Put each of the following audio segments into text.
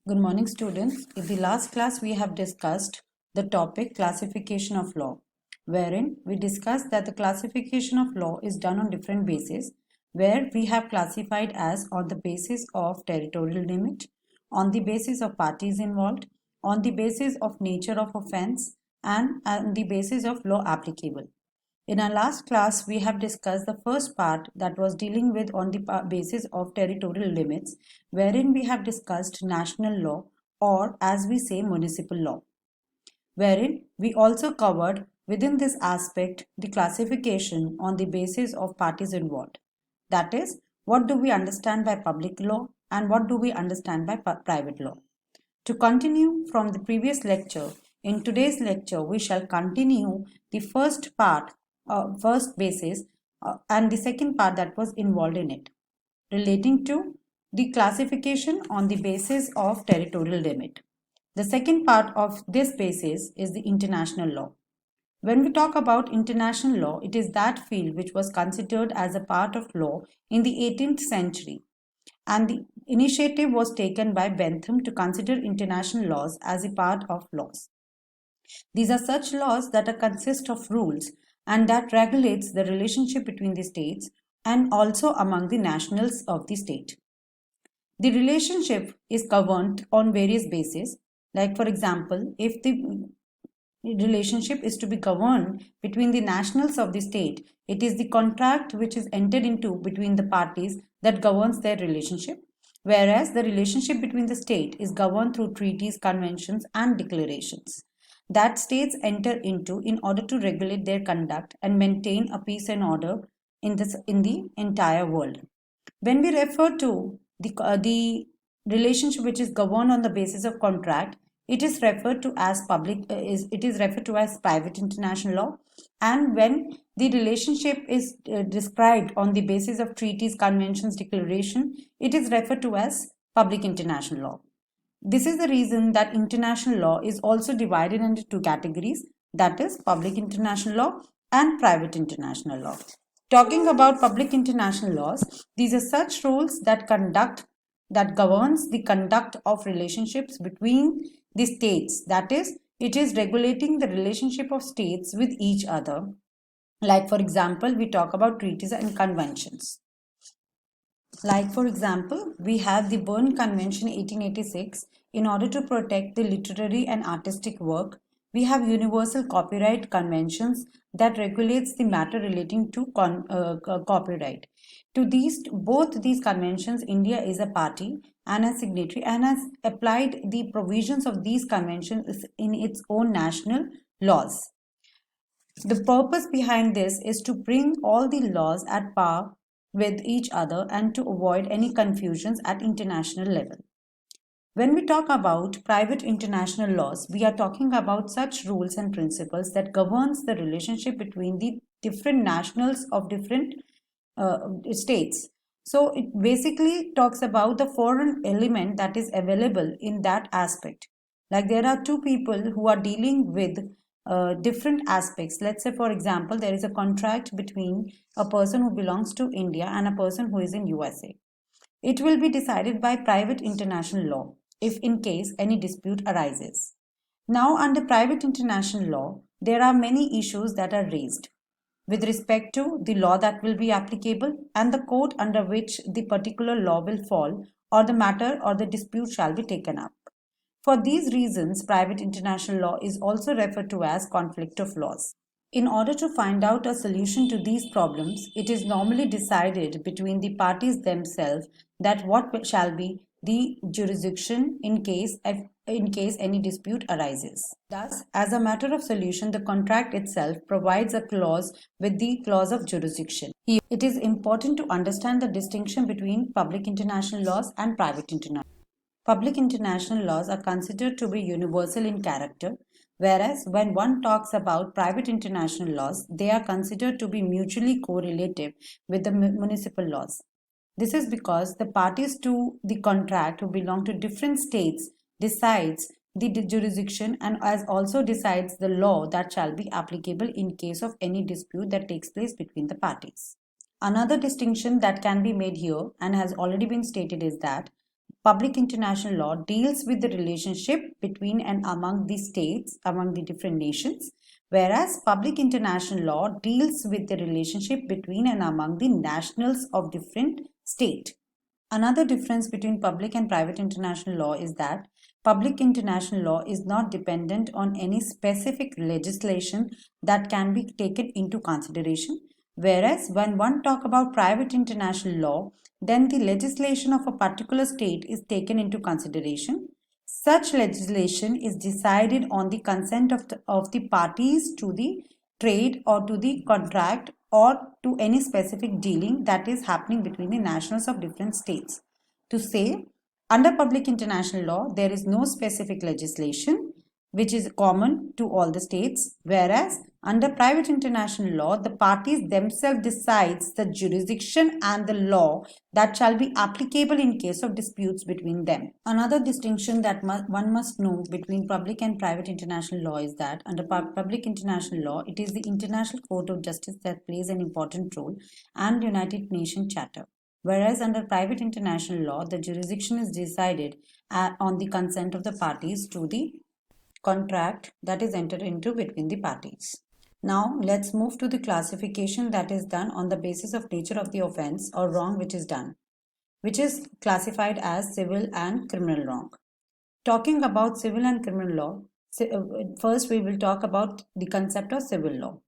Good morning, students. In the last class, we have discussed the topic classification of law, wherein we discussed that the classification of law is done on different bases, where we have classified as on the basis of territorial limit, on the basis of parties involved, on the basis of nature of offense, and on the basis of law applicable. In our last class, we have discussed the first part that was dealing with on the basis of territorial limits, wherein we have discussed national law or as we say municipal law, wherein we also covered within this aspect the classification on the basis of parties involved. That is, what do we understand by public law and what do we understand by private law. To continue from the previous lecture, in today's lecture, we shall continue the first part, first basis, and the second part that was involved in it, relating to the classification on the basis of territorial limit. The second part of this basis is the international law. When we talk about international law, it is that field which was considered as a part of law in the 18th century, and the initiative was taken by Bentham to consider international laws as a part of laws. These are such laws that consist of rules and that regulates the relationship between the states and also among the nationals of the state. The relationship is governed on various bases. Like, for example, if the relationship is to be governed between the nationals of the state, it is the contract which is entered into between the parties that governs their relationship, whereas the relationship between the state is governed through treaties, conventions, and declarations that states enter into in order to regulate their conduct and maintain a peace and order in the entire world. When we refer to the relationship which is governed on the basis of contract, it is referred to as it is referred to as private international law. And when the relationship is described on the basis of treaties, conventions, declaration, it is referred to as public international law. This is the reason that international law is also divided into two categories, that is public international law and private international law. Talking about public international laws, these are such rules that governs the conduct of relationships between the states. That is, it is regulating the relationship of states with each other. Like, for example, we talk about treaties and conventions. Like, for example, we have the Berne Convention 1886. In order to protect the literary and artistic work, we have universal copyright conventions that regulates the matter relating to copyright. To both these conventions, India is a party and a signatory and has applied the provisions of these conventions in its own national laws. The purpose behind this is to bring all the laws at par with each other and to avoid any confusions at international level. When we talk about private international laws, we are talking about such rules and principles that governs the relationship between the different nationals of different states. So it basically talks about the foreign element that is available in that aspect. Like, there are two people who are dealing with different aspects. Let's say, for example, there is a contract between a person who belongs to India and a person who is in USA. It will be decided by private international law if in case any dispute arises. Now, under private international law, there are many issues that are raised with respect to the law that will be applicable and the court under which the particular law will fall, or the matter or the dispute shall be taken up. For these reasons, private international law is also referred to as conflict of laws. In order to find out a solution to these problems, it is normally decided between the parties themselves that what shall be the jurisdiction in case any dispute arises. Thus, as a matter of solution, the contract itself provides a clause with the clause of jurisdiction. It is important to understand the distinction between public international laws and private international. Public international laws are considered to be universal in character, whereas when one talks about private international laws, they are considered to be mutually correlative with the municipal laws. This is because the parties to the contract who belong to different states decides the jurisdiction and as also decides the law that shall be applicable in case of any dispute that takes place between the parties. Another distinction that can be made here and has already been stated is that public international law deals with the relationship between and among the states, among the different nations, whereas public international law deals with the relationship between and among the nationals of different state. Another difference between public and private international law is that public international law is not dependent on any specific legislation that can be taken into consideration, whereas when one talk about private international law, then the legislation of a particular state is taken into consideration. Such legislation is decided on the consent of the parties to the trade or to the contract or to any specific dealing that is happening between the nationals of different states. To say, under public international law, there is no specific legislation which is common to all the states, whereas under private international law, the parties themselves decides the jurisdiction and the law that shall be applicable in case of disputes between them. Another distinction that one must know between public and private international law is that under public international law, it is the International Court of Justice that plays an important role and United Nations Charter. Whereas under private international law, the jurisdiction is decided on the consent of the parties to the contract that is entered into between the parties. Now let's move to the classification that is done on the basis of nature of the offense or wrong which is done, which is classified as civil and criminal wrong. Talking about civil and criminal law, first we will talk about the concept of civil law.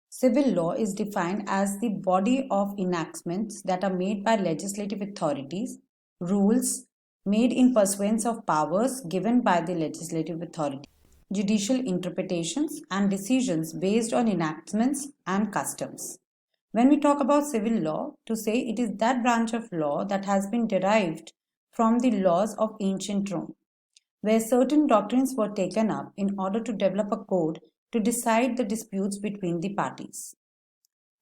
Civil law is defined as the body of enactments that are made by legislative authorities, rules made in pursuance of powers given by the legislative authority, judicial interpretations and decisions based on enactments and customs. When we talk about civil law, to say it is that branch of law that has been derived from the laws of ancient Rome, where certain doctrines were taken up in order to develop a code to decide the disputes between the parties.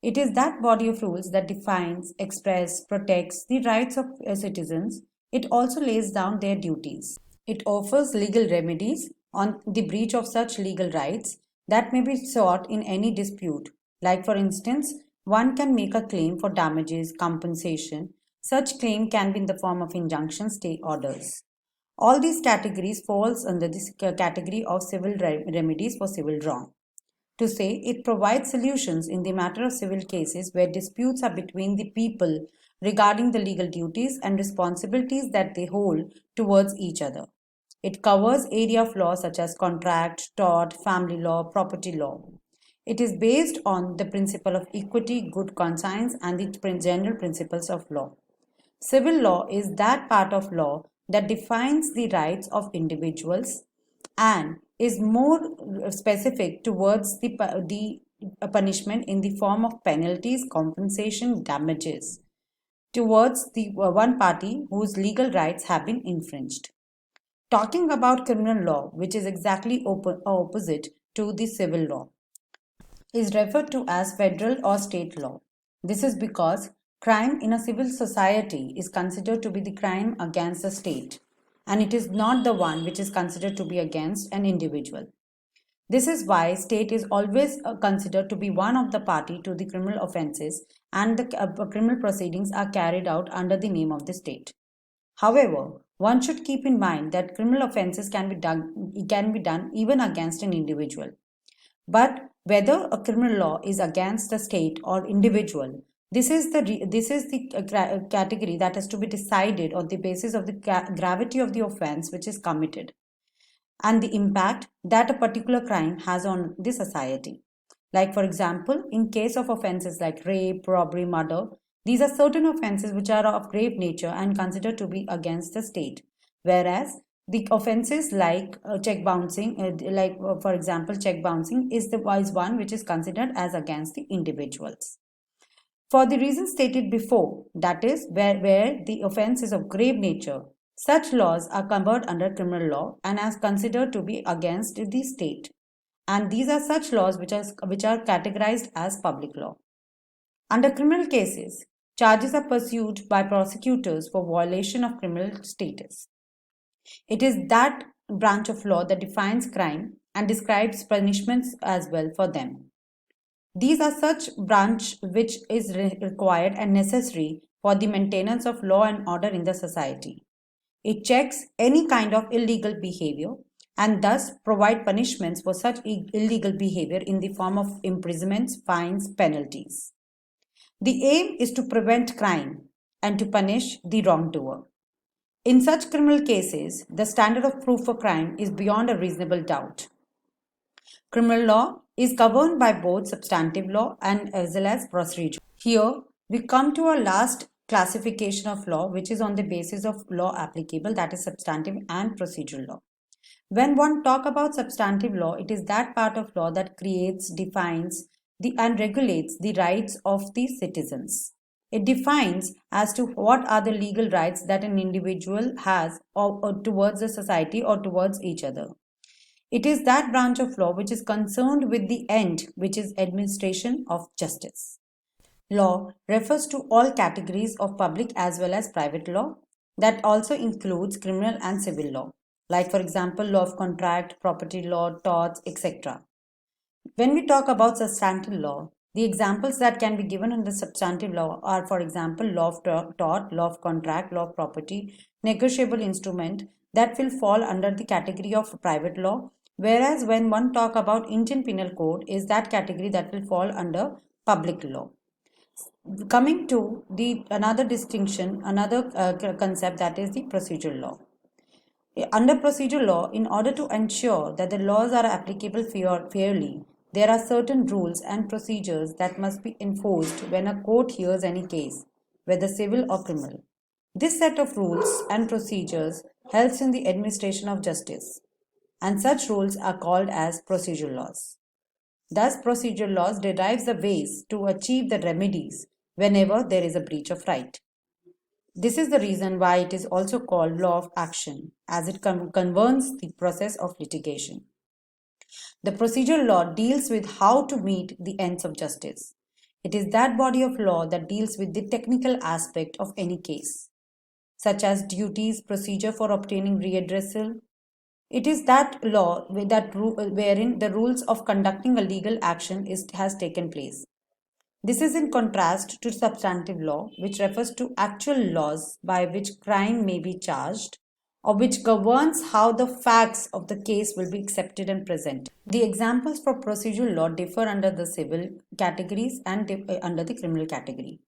It is that body of rules that defines, expresses, protects the rights of citizens. It also lays down their duties. It offers legal remedies on the breach of such legal rights that may be sought in any dispute. Like for instance, one can make a claim for damages, compensation. Such claim can be in the form of injunctions, stay orders. All these categories falls under this category of civil remedies for civil wrong. To say it provides solutions in the matter of civil cases where disputes are between the people regarding the legal duties and responsibilities that they hold towards each other. It covers area of law such as contract, tort, family law, property law. It is based on the principle of equity, good conscience, and the general principles of law. Civil law is that part of law that defines the rights of individuals and is more specific towards the punishment in the form of penalties, compensation, damages towards the one party whose legal rights have been infringed. Talking about criminal law, which is exactly opposite to the civil law, is referred to as federal or state law. This is because crime in a civil society is considered to be the crime against the state, and it is not the one which is considered to be against an individual. This is why state is always considered to be one of the party to the criminal offences, and the criminal proceedings are carried out under the name of the state. However, one should keep in mind that criminal offences can be done even against an individual. But whether a criminal law is against the state or individual, this is the category that has to be decided on the basis of the gravity of the offense which is committed and the impact that a particular crime has on the society. Like for example, in case of offenses like rape, robbery, murder, these are certain offenses which are of grave nature and considered to be against the state, whereas the offenses like check bouncing, for example, check bouncing is one which is considered as against the individuals. For the reasons stated before, that is, where the offense is of grave nature, such laws are covered under criminal law and as considered to be against the state. And these are such laws which are categorized as public law. Under criminal cases, charges are pursued by prosecutors for violation of criminal status. It is that branch of law that defines crime and describes punishments as well for them. These are such branch which is required and necessary for the maintenance of law and order in the society. It checks any kind of illegal behavior and thus provide punishments for such illegal behavior in the form of imprisonments, fines, penalties. The aim is to prevent crime and to punish the wrongdoer. In such criminal cases, the standard of proof for crime is beyond a reasonable doubt. Criminal law is governed by both substantive law and as well as procedural. Here, we come to our last classification of law, which is on the basis of law applicable, that is substantive and procedural law. When one talk about substantive law, it is that part of law that creates, defines, and regulates the rights of the citizens. It defines as to what are the legal rights that an individual has or towards the society or towards each other. It is that branch of law which is concerned with the end, which is administration of justice. Law refers to all categories of public as well as private law. That also includes criminal and civil law, like for example, law of contract, property law, torts, etc. When we talk about substantive law, the examples that can be given under substantive law are, for example, law of tort, law of contract, law of property, negotiable instrument that will fall under the category of private law, whereas when one talk about Indian Penal Code is that category that will fall under public law. Coming to the another distinction, another concept, that is the procedural law. Under procedural law, in order to ensure that the laws are applicable fairly, there are certain rules and procedures that must be enforced when a court hears any case, whether civil or criminal. This set of rules and procedures helps in the administration of justice, and such rules are called as procedural laws. Thus, procedural laws derives the ways to achieve the remedies whenever there is a breach of right. This is the reason why it is also called law of action, as it governs the process of litigation. The procedural law deals with how to meet the ends of justice. It is that body of law that deals with the technical aspect of any case, such as duties, procedure for obtaining readdressal. It is that law wherein the rules of conducting a legal action has taken place. This is in contrast to substantive law, which refers to actual laws by which crime may be charged or which governs how the facts of the case will be accepted and presented. The examples for procedural law differ under the civil categories and under the criminal category.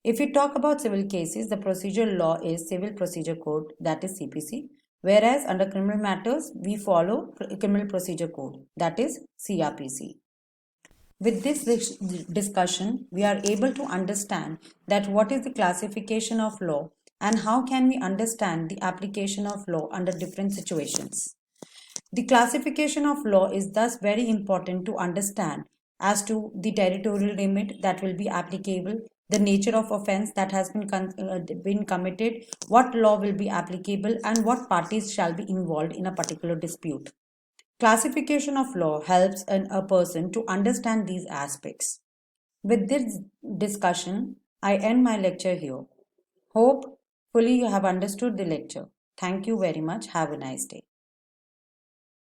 If we talk about civil cases, the procedural law is Civil Procedure Code, that is CPC, whereas under criminal matters, we follow Criminal Procedure Code, that is CRPC. With this discussion, we are able to understand that what is the classification of law and how can we understand the application of law under different situations. The classification of law is thus very important to understand as to the territorial limit that will be applicable, the nature of offense that has been committed, what law will be applicable, and what parties shall be involved in a particular dispute. Classification of law helps a person to understand these aspects. With this discussion, I end my lecture here. Hope fully you have understood the lecture. Thank you very much. Have a nice day.